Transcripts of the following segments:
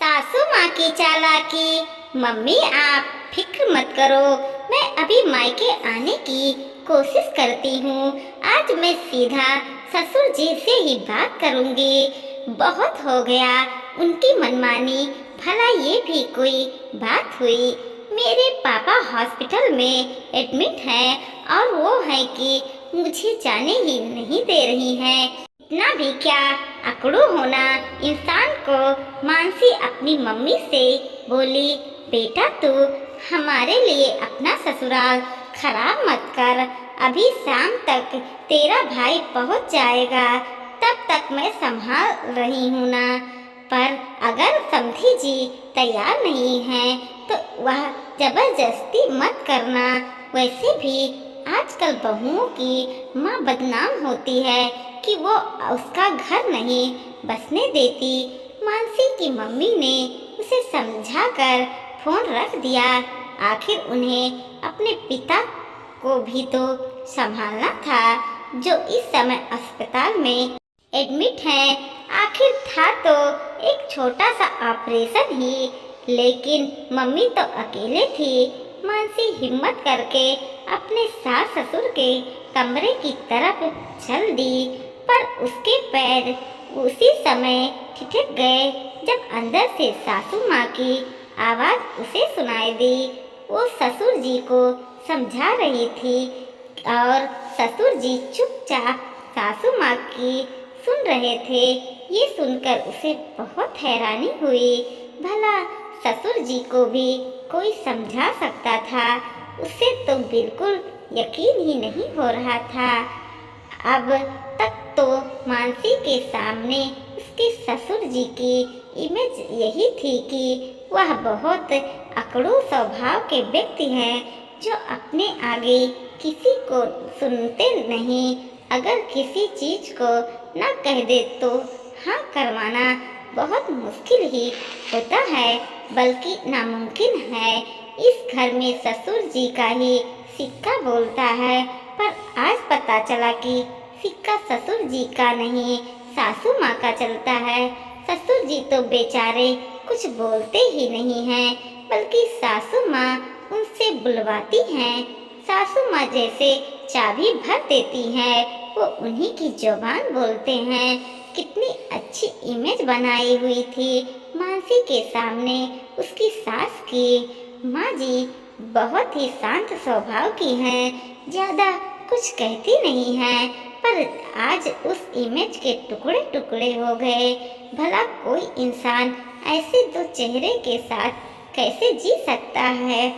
सासू माँ की चालाकी। मम्मी आप फिक्र मत करो, मैं अभी मायके आने की कोशिश करती हूँ। आज मैं सीधा ससुर जी से ही बात करूँगी। बहुत हो गया उनकी मनमानी, भला ये भी कोई बात हुई। मेरे पापा हॉस्पिटल में एडमिट हैं और वो है कि मुझे जाने ही नहीं दे रही हैं। इतना भी क्या अकड़ू होना इंसान को। मानसी अपनी मम्मी से बोली, बेटा तू हमारे लिए अपना ससुराल खराब मत कर। अभी शाम तक तेरा भाई पहुंच जाएगा, तब तक मैं संभाल रही हूँ ना। पर अगर समधी जी तैयार नहीं हैं तो वह जबरदस्ती मत करना। वैसे भी आजकल बहुओं की माँ बदनाम होती है कि वो उसका घर नहीं बसने देती। मानसी की मम्मी ने उसे समझाकर फोन रख दिया। आखिर उन्हें अपने पिता को भी तो संभालना था, जो इस समय अस्पताल में एडमिट हैं। आखिर था तो एक छोटा सा ऑपरेशन ही, लेकिन मम्मी तो अकेले थी। मानसी हिम्मत करके अपने सास ससुर के कमरे की तरफ चल दी, पर उसके पैर उसी समय ठिठक गए जब अंदर से सासू माँ की आवाज़ उसे सुनाई दी। वो ससुर जी को समझा रही थी और ससुर जी चुपचाप सासू माँ की सुन रहे थे। ये सुनकर उसे बहुत हैरानी हुई। भला ससुर जी को भी कोई समझा सकता था? उसे तो बिल्कुल यकीन ही नहीं हो रहा था। अब तक तो मानसी के सामने उसके ससुर जी की इमेज यही थी कि वह बहुत अकड़ू स्वभाव के व्यक्ति हैं, जो अपने आगे किसी को सुनते नहीं। अगर किसी चीज को न कह दे तो हाँ करवाना बहुत मुश्किल ही होता है, बल्कि नामुमकिन है। इस घर में ससुर जी का ही सिक्का बोलता है, पर आज पता चला कि सिक्का ससुर जी का नहीं, सासू माँ का चलता है। ससुर जी तो बेचारे कुछ बोलते ही नहीं हैं, बल्कि सासू माँ उनसे बुलवाती हैं। सासू माँ जैसे चाबी भर देती हैं, वो उन्हीं की जुबान बोलते हैं। कितनी अच्छी इमेज बनाई हुई थी मानसी के सामने उसकी सास की। माँ जी बहुत ही शांत स्वभाव की हैं, ज़्यादा कुछ कहती नहीं हैं, पर आज उस इमेज के टुकड़े टुकड़े हो गए। भला कोई इंसान ऐसे दो चेहरे के साथ कैसे जी सकता है?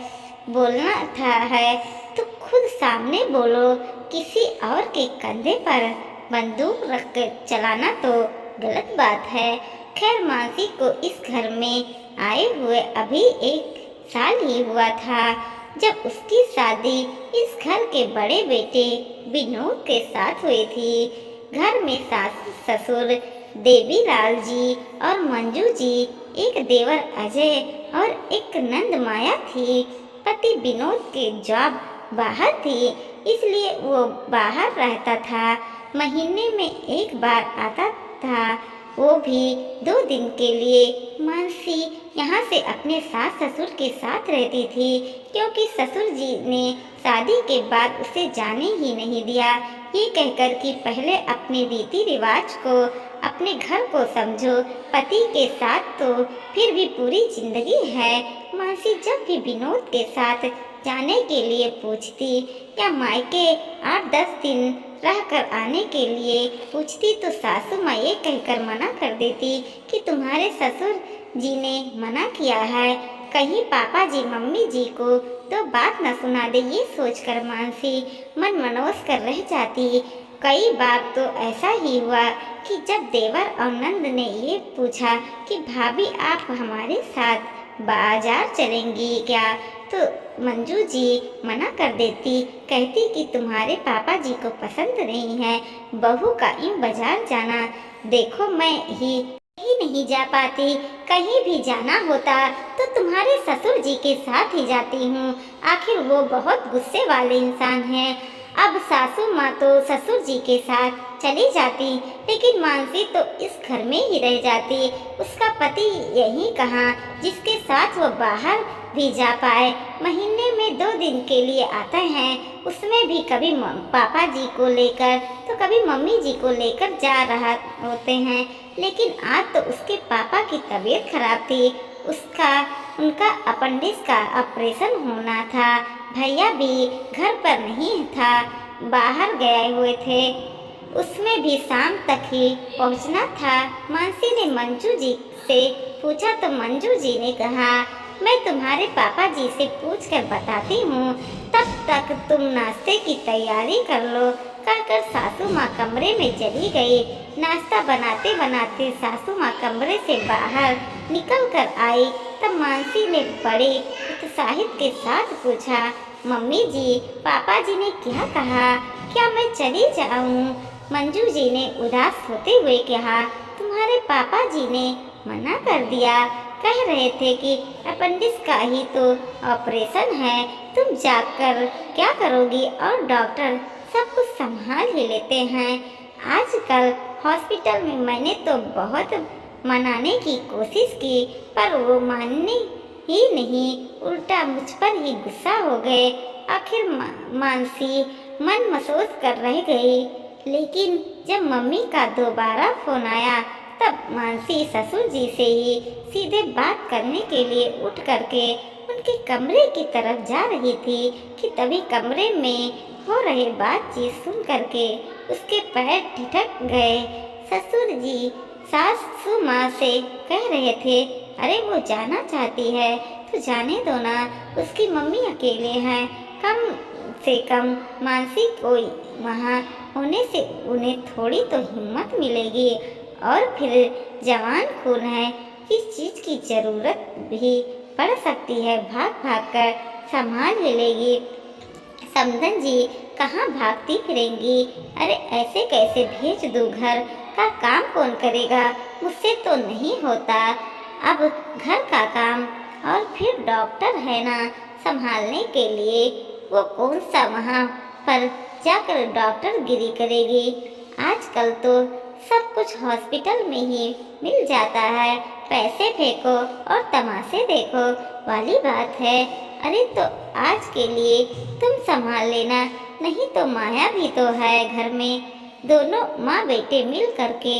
बोलना था है तो खुद सामने बोलो, किसी और के कंधे पर बंदूक रख कर चलाना तो गलत बात है। खैर मानसी को इस घर में आए हुए अभी 1 साल ही हुआ था, जब उसकी शादी इस घर के बड़े बेटे विनोद के साथ हुई थी। घर में सास ससुर देवीलाल जी और मंजू जी, एक देवर अजय और एक नंद माया थी। पति विनोद की जॉब बाहर थी, इसलिए वो बाहर रहता था। महीने में 1 बार आता था, वो भी 2 दिन के लिए। मानसी यहाँ से अपने सास ससुर के साथ रहती थी, क्योंकि ससुर जी ने शादी के बाद उसे जाने ही नहीं दिया, ये कहकर कि पहले अपने रीति रिवाज को, अपने घर को समझो, पति के साथ तो फिर भी पूरी जिंदगी है। मानसी जब भी विनोद के साथ जाने के लिए पूछती या मायके 8-10 दिन रहकर आने के लिए पूछती, तो सासू माँ ये कहकर मना कर देती कि तुम्हारे ससुर जी ने मना किया है, कहीं पापा जी मम्मी जी को तो बात न सुना दे। ये सोचकर मानसी मन मनोस कर रह जाती। कई बार तो ऐसा ही हुआ कि जब देवर और नंद ने ये पूछा कि भाभी आप हमारे साथ बाजार चलेंगी क्या, तो मंजू जी मना कर देती, कहती कि तुम्हारे पापा जी को पसंद नहीं है बहू का इन बाजार जाना। देखो मैं ही नहीं जा पाती, कहीं भी जाना होता तो तुम्हारे ससुर जी के साथ ही जाती हूँ। आखिर वो बहुत गुस्से वाले इंसान हैं। अब सासू माँ तो ससुर जी के साथ चली जाती, लेकिन मानसी तो इस घर में ही रह जाती। उसका पति यही कहाँ जिसके साथ वो बाहर भी जा पाए। महीने में 2 दिन के लिए आते हैं, उसमें भी कभी पापा जी को लेकर तो कभी मम्मी जी को लेकर जा रहा होते हैं। लेकिन आज तो उसके पापा की तबीयत खराब थी, उनका अपेंडिक्स का ऑपरेशन होना था। भैया भी घर पर नहीं था, बाहर गए हुए थे, उसमें भी शाम तक ही पहुंचना था। मानसी ने मंजू जी से पूछा तो मंजू जी ने कहा, मैं तुम्हारे पापा जी से पूछकर बताती हूँ, तब तक तुम नाश्ते की तैयारी कर लो। कहकर सासू माँ कमरे में चली गई। नाश्ता बनाते बनाते सासू माँ कमरे से बाहर निकल कर आई। तब मानसी ने बड़े उत्साहित के साथ पूछा, मम्मी जी, पापा जी ने क्या कहा, क्या मैं चली जाऊँ? मंजू जी ने उदास होते हुए कहा, तुम्हारे पापा जी ने मना कर दिया, कह रहे थे कि अपेंडिक्स का ही तो ऑपरेशन है, तुम जाकर क्या करोगी, और डॉक्टर सब कुछ संभाल ही लेते हैं। आजकल हॉस्पिटल में मैंने तो बहुत मनाने की कोशिश की, पर वो मानने ही नहीं, उल्टा मुझ पर ही गुस्सा हो गए। आखिर मानसी मन महसूस कर रह गई। लेकिन जब मम्मी का दोबारा फोन आया, तब मानसी ससुर जी से ही सीधे बात करने के लिए उठ करके उनके कमरे की तरफ जा रही थी कि तभी कमरे में हो रहे बातचीत सुन करके उसके पैर ठिठक गए। ससुर जी सासू माँ से कह रहे थे, अरे वो जाना चाहती है तो जाने दो ना, उसकी मम्मी अकेले हैं, कम से कम मानसी को वहाँ होने से उन्हें थोड़ी तो हिम्मत मिलेगी। और फिर जवान खून है, किस चीज़ की ज़रूरत भी पड़ सकती है, भाग भाग कर संभाल लेगी। समधन जी कहाँ भागती फिरेंगी? अरे ऐसे कैसे भेज दूँ, घर का काम कौन करेगा, मुझसे तो नहीं होता अब घर का काम। और फिर डॉक्टर है ना संभालने के लिए, वो कौन सा वहाँ पर जाकर डॉक्टर गिरी करेगी। आजकल तो सब कुछ हॉस्पिटल में ही मिल जाता है, पैसे फेंको और तमाशे देखो वाली बात है। अरे तो आज के लिए तुम संभाल लेना, नहीं तो माया भी तो है घर में, दोनों माँ बेटे मिल करके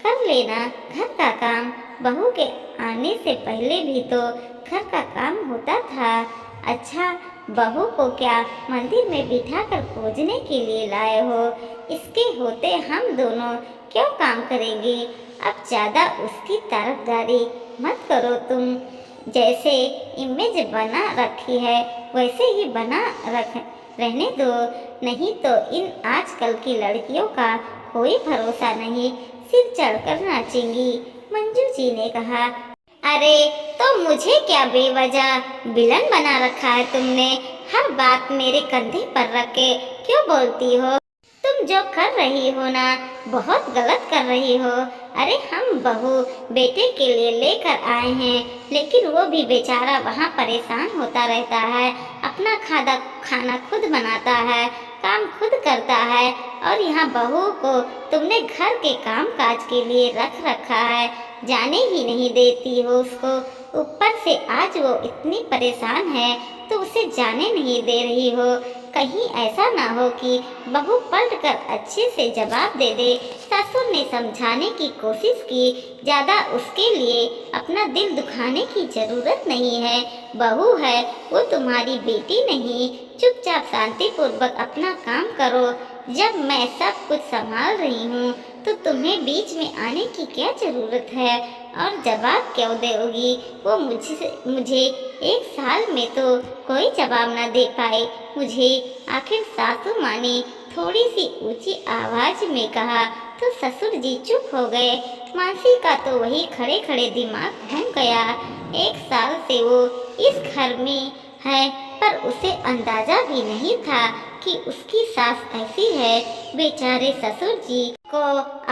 कर लेना घर का काम। बहू के आने से पहले भी तो घर का काम होता था। अच्छा, बहू को क्या मंदिर में बिठाकर पूजने के लिए लाए हो? इसके होते हम दोनों क्यों काम करेंगे? अब ज़्यादा उसकी तरफदारी मत करो तुम, जैसे इमेज बना रखी है वैसे ही रहने दो, नहीं तो इन आजकल की लड़कियों का कोई भरोसा नहीं, सिर चढ़कर नाचेंगी। मंजू जी ने कहा, अरे तो मुझे क्या बेवजह विलन बना रखा है तुमने? हर बात मेरे कंधे पर रख के क्यों बोलती हो? तुम जो कर रही हो ना, बहुत गलत कर रही हो। अरे हम बहू बेटे के लिए लेकर आए हैं, लेकिन वो भी बेचारा वहाँ परेशान होता रहता है, अपना खाना खुद बनाता है, काम खुद करता है, और यहाँ बहू को तुमने घर के काम काज के लिए रख रखा है, जाने ही नहीं देती हो उसको। ऊपर से आज वो इतनी परेशान है तो उसे जाने नहीं दे रही हो। कहीं ऐसा ना हो कि बहू पलट कर अच्छे से जवाब दे दे। ससुर ने समझाने की कोशिश की, ज़्यादा उसके लिए अपना दिल दुखाने की ज़रूरत नहीं है। बहू है वो तुम्हारी बेटी नहीं, चुपचाप शांतिपूर्वक अपना काम करो। जब मैं सब कुछ संभाल रही हूँ तो तुम्हें बीच में आने की क्या ज़रूरत है? और जवाब क्यों दोगी? वो मुझे 1 साल में तो कोई जवाब ना दे पाए मुझे। आखिर सासू माँ ने थोड़ी सी ऊंची आवाज में कहा तो ससुर जी चुप हो गए। मानसी का तो वही खड़े खड़े दिमाग घूम गया। 1 साल से वो इस घर में है, पर उसे अंदाजा भी नहीं था कि उसकी सास ऐसी है। बेचारे ससुर जी को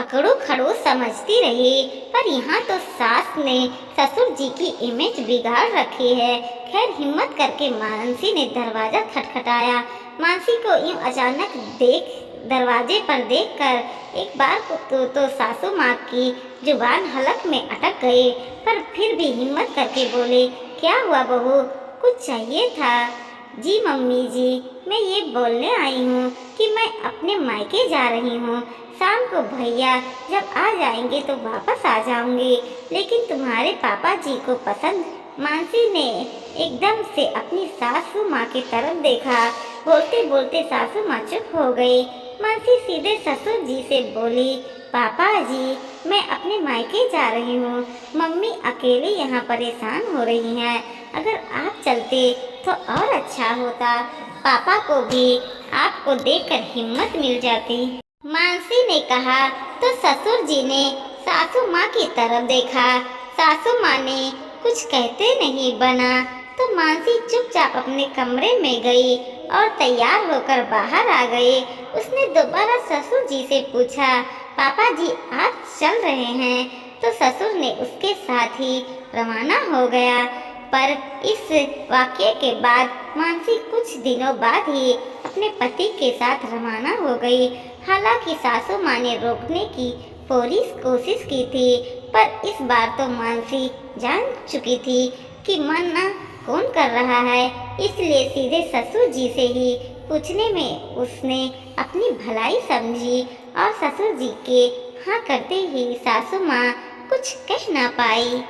अकड़ू खड़ू समझती रही, पर यहाँ तो सास ने ससुर जी की इमेज बिगाड़ रखी है। खैर हिम्मत करके मानसी ने दरवाजा खटखटाया। मानसी को यूं अचानक देख दरवाजे पर देखकर एक बार को तो सासू माँ की जुबान हलक में अटक गई, पर फिर भी हिम्मत करके बोले, क्या हुआ बहू, कुछ चाहिए था? जी मम्मी जी, मैं ये बोलने आई हूँ कि मैं अपने मायके जा रही हूँ। शाम को भैया जब आ जाएंगे तो वापस आ जाऊंगी, लेकिन तुम्हारे पापा जी को पसंद। मानसी ने एकदम से अपनी सासू माँ की तरफ देखा। बोलते बोलते सासू माँ चुप हो गई। मानसी सीधे ससुर जी से बोली, पापा जी, मैं अपने मायके जा रही हूँ। मम्मी अकेले यहाँ परेशान हो रही हैं। अगर आप चलते तो और अच्छा होता। पापा को भी आपको देखकर हिम्मत मिल जाती। मानसी ने कहा तो ससुर जी ने सासू माँ की तरफ देखा। सासू माँ ने कुछ कहते नहीं बना तो मानसी चुपचाप अपने कमरे में गई और तैयार होकर बाहर आ गई। उसने दोबारा ससुर जी से पूछा, पापा जी आप चल रहे हैं? तो ससुर ने उसके साथ ही रवाना हो गया। पर इस वाक़ये के बाद मानसी कुछ दिनों बाद ही अपने पति के साथ रवाना हो गई। हालांकि सासू माँ ने रोकने की पूरी कोशिश की थी, पर इस बार तो मानसी जान चुकी थी कि मना कौन कर रहा है, इसलिए सीधे ससुर जी से ही पूछने में उसने अपनी भलाई समझी और ससुर जी के हाँ करते ही सासू माँ कुछ कह ना पाई।